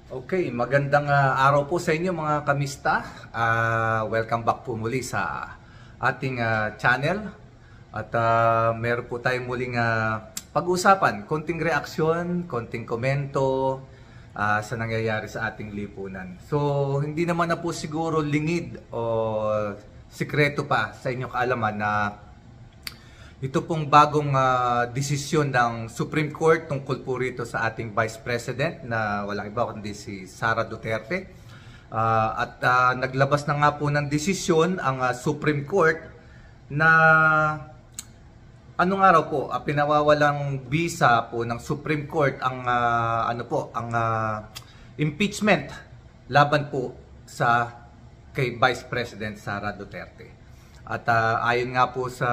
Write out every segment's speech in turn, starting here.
Okay, magandang araw po sa inyo mga kamista. Welcome back po muli sa ating channel. At meron po tayong muling pag-usapan, konting reaksyon, konting komento sa nangyayari sa ating lipunan. So, hindi naman na po siguro lingid o sikreto pa sa inyong kaalaman na ito pong bagong desisyon ng Supreme Court tungkol po rito sa ating Vice President na walang iba kundi si Sara Duterte. Naglabas na nga po ng desisyon ang Supreme Court na anong araw po, pinawawalang visa po ng Supreme Court ang impeachment laban po sa kay Vice President Sara Duterte. At ayon nga po sa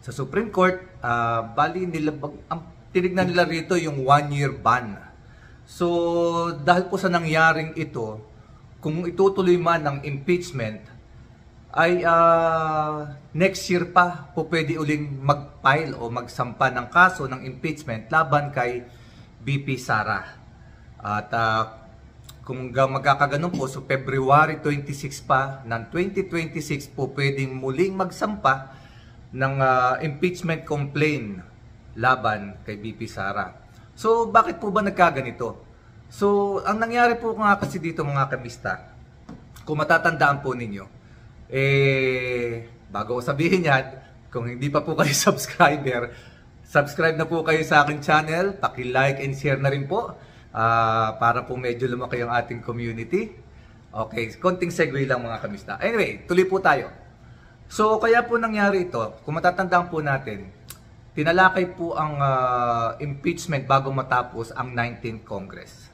Supreme Court, ang tinignan nila rito yung 1-year ban. So, dahil po sa nangyaring ito, kung itutuloy man ng impeachment, ay next year pa po pwede uling mag-file o magsampa ng kaso ng impeachment laban kay VP Sara. At kung magkakaganon po, so February 26 pa ng 2026 po pwedeng muling magsampa ng impeachment complaint laban kay VP Sara. So, bakit po ba nagkaganito? So, ang nangyari po nga kasi dito mga kamista, kung matatandaan po ninyo, bago ko sabihin yan, kung hindi pa po kayo subscribe na po kayo sa aking channel, paki-like and share na rin po para po medyo lumaki ang ating community. Okay, konting segue lang mga kamista. Anyway, tuloy po tayo. So, kaya po nangyari ito, kung matatandaan po natin, tinalakay po ang impeachment bago matapos ang 19th Congress.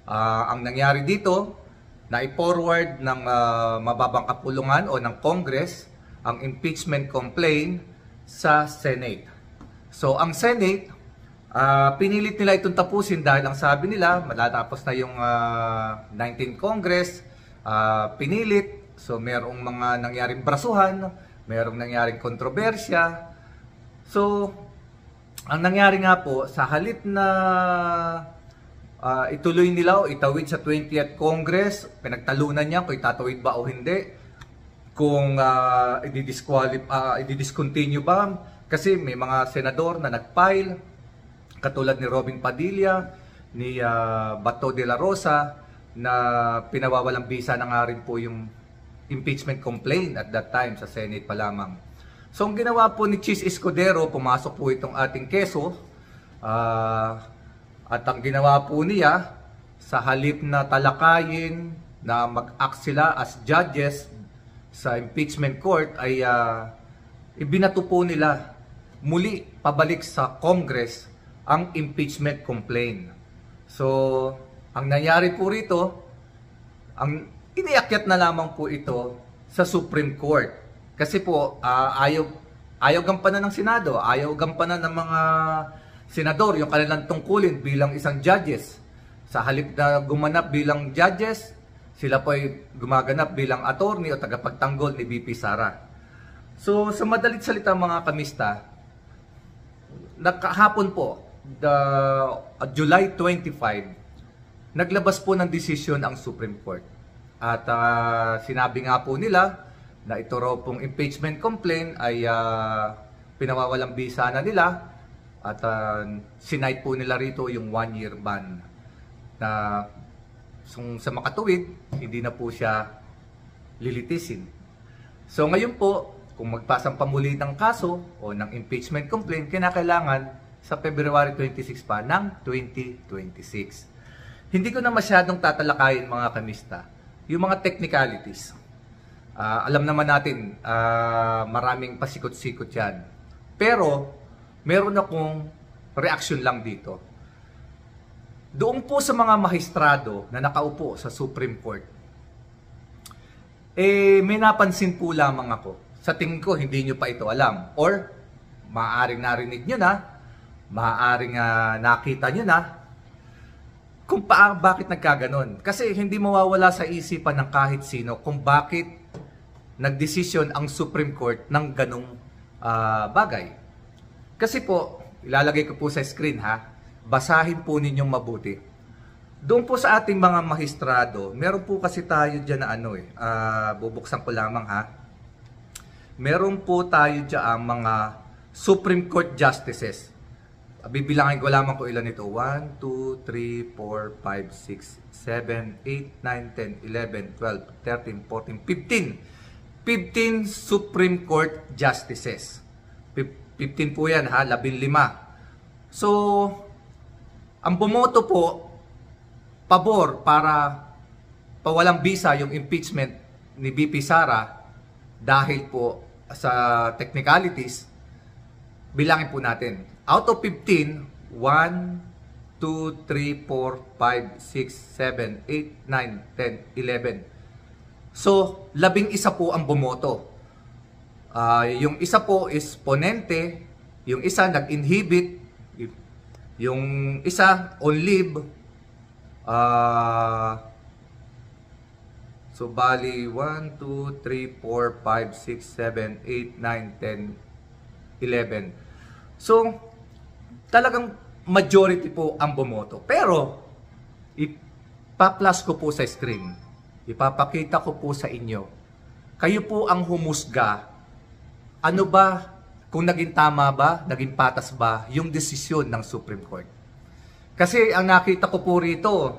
Ang nangyari dito, na i-forward ng mababang kapulungan o ng Congress ang impeachment complaint sa Senate. So, ang Senate, pinilit nila itong tapusin dahil ang sabi nila, matatapos na yung 19th Congress, pinilit. So, merong mga nangyaring brasuhan, merong nangyaring kontrobersya. So, ang nangyari nga po, sa halip na ituloy nila o itawid sa 20th Congress, pinagtalunan niya kung itatawid ba o hindi, kung i-discontinue ba, kasi may mga senador na nag-file, katulad ni Robin Padilla, ni Bato de la Rosa, na pinawawalang bisa na nga rin po yung impeachment complaint at that time sa Senate pa lamang. So, ang ginawa po ni Chis Escudero, pumasok po itong ating keso, at ang ginawa po niya, sa halip na talakayin na mag-act sila as judges sa impeachment court, ay ibinato po nila muli pabalik sa Congress ang impeachment complaint. So, ang nangyari po rito, iniakyat na lamang po ito sa Supreme Court. Kasi po, ayaw gampanan ng Senado, ayaw gampanan ng mga senador yung kanilang tungkulin bilang isang judges. Sa halip na gumanap bilang judges, sila po ay gumaganap bilang attorney o tagapagtanggol ni VP Sara. So, sa madalit salita mga kamista, nakahapon po, July 25, naglabas po ng desisyon ang Supreme Court. At sinabi nga po nila na ito raw pong impeachment complaint ay pinawawalang bisa na nila at sinight po nila rito yung 1-year ban na sa makatuwid, hindi na po siya lilitisin. So ngayon po, kung magpasang pamuli ng kaso o ng impeachment complaint, kinakailangan sa February 26 pa ng 2026. Hindi ko na masyadong tatalakayin mga kamista yung mga technicalities. Alam naman natin, maraming pasikot-sikot yan. Pero, meron akong reaction lang dito. Doon po sa mga mahistrado na nakaupo sa Supreme Court, may napansin po lamang ako. Sa tingin ko, hindi nyo pa ito alam. Or, maaaring narinig nyo na, maaaring nakita nyo na, kung bakit nagkaganon. Kasi hindi mawawala sa isipan ng kahit sino kung bakit nagdesisyon ang Supreme Court ng ganong bagay. Kasi po, ilalagay ko po sa screen ha, basahin po ninyong mabuti. Doon po sa ating mga mahistrado, meron po kasi tayo dyan na bubuksan ko lamang ha. Meron po tayo dyan mga Supreme Court Justices. Bibilangin ko lamang kung ilan ito. 1, 2, 3, 4, 5, 6, 7, 8, 9, 10, 11, 12, 13, 14, 15. 15 Supreme Court Justices. 15 po yan ha, 15. So, ang bumoto po, pabor para pawalang bisa yung impeachment ni VP Sara dahil po sa technicalities, bilangin po natin. Out of 15, 1, 2, 3, 4, 5, 6, 7, 8, 9, 10, 11. So, 11 po ang bumoto. Yung isa po is ponente, yung isa nag-inhibit, yung isa on leave. So, bali 1, 2, 3, 4, 5, 6, 7, 8, 9, 10, 11. So, talagang majority po ang bumoto. Pero, ipa-plus ko po sa screen. Ipapakita ko po sa inyo. Kayo po ang humusga. Ano ba, kung naging tama ba, naging patas ba, yung desisyon ng Supreme Court. Kasi ang nakita ko po rito,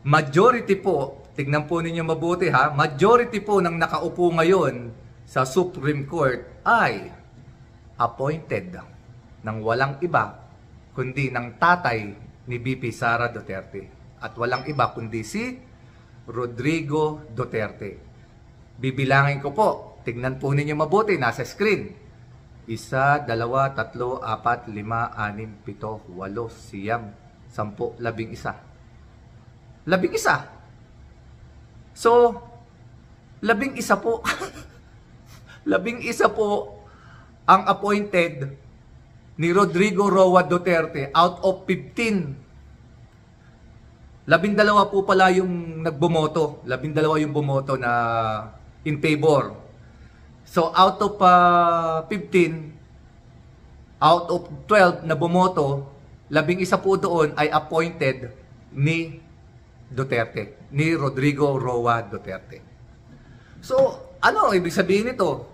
majority po, tignan po ninyo mabuti ha, majority po ng nakaupo ngayon sa Supreme Court ay appointed ng walang iba kundi ng tatay ni VP Sara Duterte. At walang iba kundi si Rodrigo Duterte. Bibilangin ko po, tignan po ninyo mabuti, nasa screen. 1, 2, 3, 4, 5, 6, 7, 8, 9, 10, 11. 11. So, 11 po. 11 po ang appointed ni Rodrigo Roa Duterte out of 15. 12 po pala yung nagbumoto. 12 yung bumoto na in favor. So, out of 15, out of 12 na bumoto, 11 po doon ay appointed ni Duterte, ni Rodrigo Roa Duterte. So, ano ibig sabihin nito?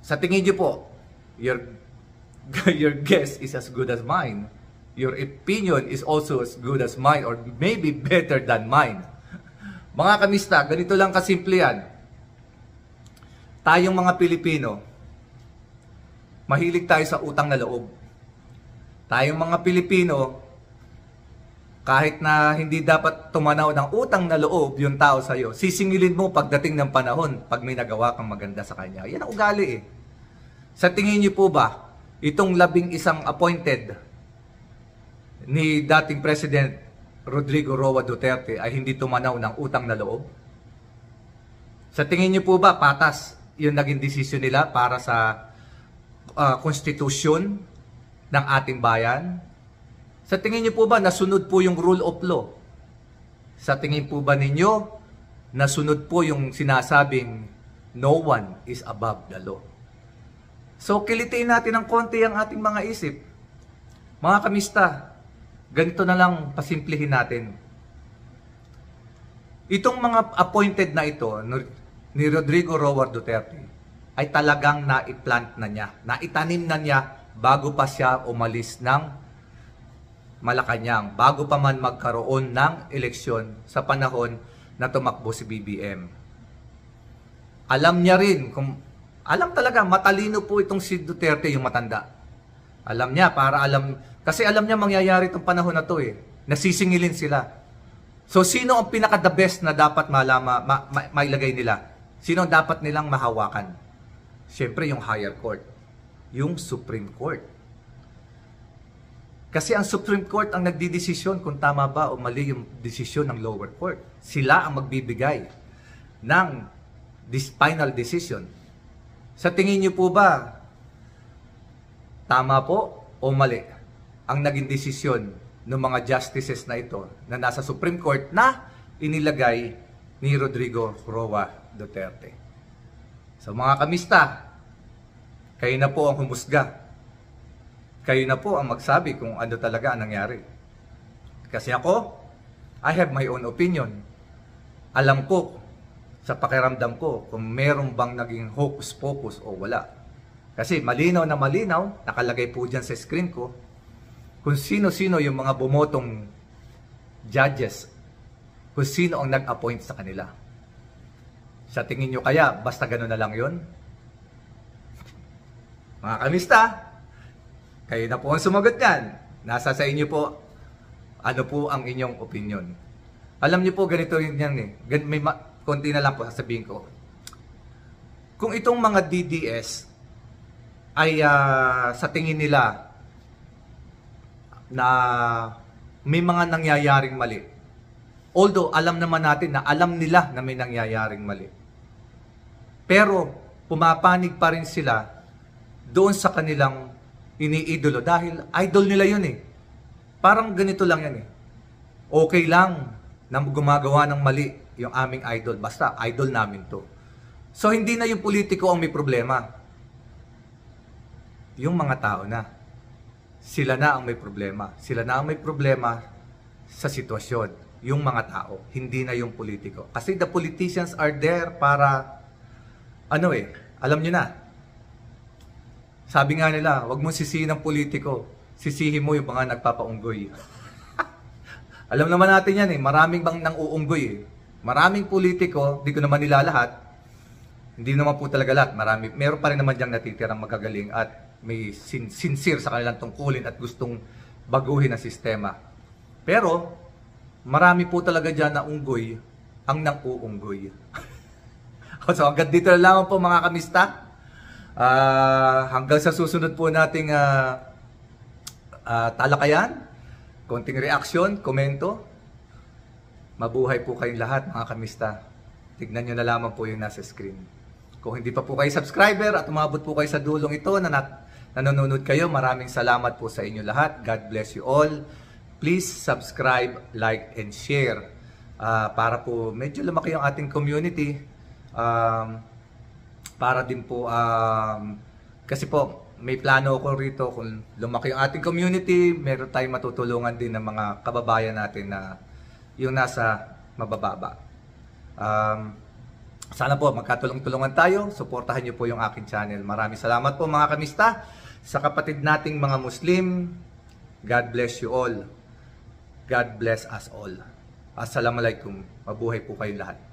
Sa tingin niyo po, your guess is as good as mine. Your opinion is also as good as mine or maybe better than mine. Mga kamista, ganito lang kasimple yan. Tayong mga Pilipino, mahilig tayo sa utang na loob. Tayong mga Pilipino, kahit na hindi dapat tumanaw ng utang na loob yung tao sa'yo, sisingilin mo pagdating ng panahon pag may nagawa kang maganda sa kanya. Yan ang ugali eh. Sa tingin niyo po ba, itong 11 appointed ni dating President Rodrigo Roa Duterte ay hindi tumanaw ng utang na loob? Sa tingin niyo po ba, patas yung naging desisyon nila para sa konstitusyon ng ating bayan? Sa tingin niyo po ba nasunod po yung rule of law? Sa tingin po ba ninyo nasunod po yung sinasabing no one is above the law? So kilitiin natin ng konti ang ating mga isip. Mga kamista, ganito na lang pasimplihin natin. Itong mga appointed na ito ni Rodrigo Roa Duterte ay talagang naiplant na niya, naitanim na niya bago pa siya umalis ng Malacanang, bago pa man magkaroon ng eleksyon sa panahon na tumakbo si BBM. Alam niya rin, alam talaga, matalino po itong si Duterte, yung matanda. Alam niya, kasi alam niya mangyayari itong panahon na to eh. Nasisingilin sila. So, sino ang pinaka-the best na dapat mailagay nila? Sino ang dapat nilang mahawakan? Siyempre, yung higher court. Yung Supreme Court. Kasi ang Supreme Court ang nagdidesisyon kung tama ba o mali yung desisyon ng lower court. Sila ang magbibigay ng final decision. Sa tingin niyo po ba, tama po o mali ang naging desisyon ng mga justices na ito na nasa Supreme Court na inilagay ni Rodrigo Roa Duterte? So mga kamista, kayo na po ang humusga. kayo na po ang magsabi kung ano talaga ang nangyari. Kasi ako, I have my own opinion. Alam ko, sa pakiramdam ko, kung meron bang naging hocus-pocus o wala. Kasi malinaw na malinaw, nakalagay po dyan sa screen ko, kung sino-sino yung mga bumotong judges, kung sino ang nag-appoint sa kanila. Sa tingin nyo kaya, basta gano'n na lang yon? Mga kamista, kayo na po ang sumagot yan. Nasa sa inyo po, ano po ang inyong opinion. Alam niyo po, ganito rin yan eh. May konti na lang po sasabihin ko. Kung itong mga DDS ay sa tingin nila na may mga nangyayaring mali. Although alam naman natin na alam nila na may nangyayaring mali. Pero pumapanig pa rin sila doon sa kanilang iniidolo dahil idol nila yun eh. Parang ganito lang yan eh. Okay lang na gumagawa ng mali yung aming idol. Basta idol namin to. So hindi na yung politiko ang may problema. Yung mga tao na. Sila na ang may problema. Sila na ang may problema sa sitwasyon. Yung mga tao. Hindi na yung politiko. Kasi the politicians are there para alam nyo na. Sabi nga nila, wag mong sisihin ng politiko. Sisihin mo yung mga nagpapaunggoy. Alam naman natin yan eh. Maraming bang nang uunggoy eh. Maraming politiko, di ko naman nila lahat. Hindi naman po talaga lahat. Meron pa rin naman diyang natitirang magagaling at may sincere sa kanilang tungkulin at gustong baguhin ang sistema. Pero, marami po talaga dyan na unggoy ang nang-uunggoy. So hanggang dito na lang po mga kamista. Hanggang sa susunod po nating talakayan, konting reaksyon, komento. Mabuhay po kayong lahat mga kamista. Tignan nyo na lamang po yung nasa screen. Kung hindi pa po kayo subscriber at umabot po kayo sa dulong ito na nanonood kayo, maraming salamat po sa inyo lahat. God bless you all. Please subscribe, like, and share para po medyo lumaki ang ating community. Para din po, kasi po may plano ako rito kung lumaki ang ating community, meron tayong matutulungan din ng mga kababayan natin na yung nasa mabababa. Sana po magkatulong-tulungan tayo, suportahan niyo po yung aking channel. Maraming salamat po mga kamista. Sa kapatid nating mga Muslim, God bless you all. God bless us all. Assalamualaikum. Mabuhay po kayong lahat.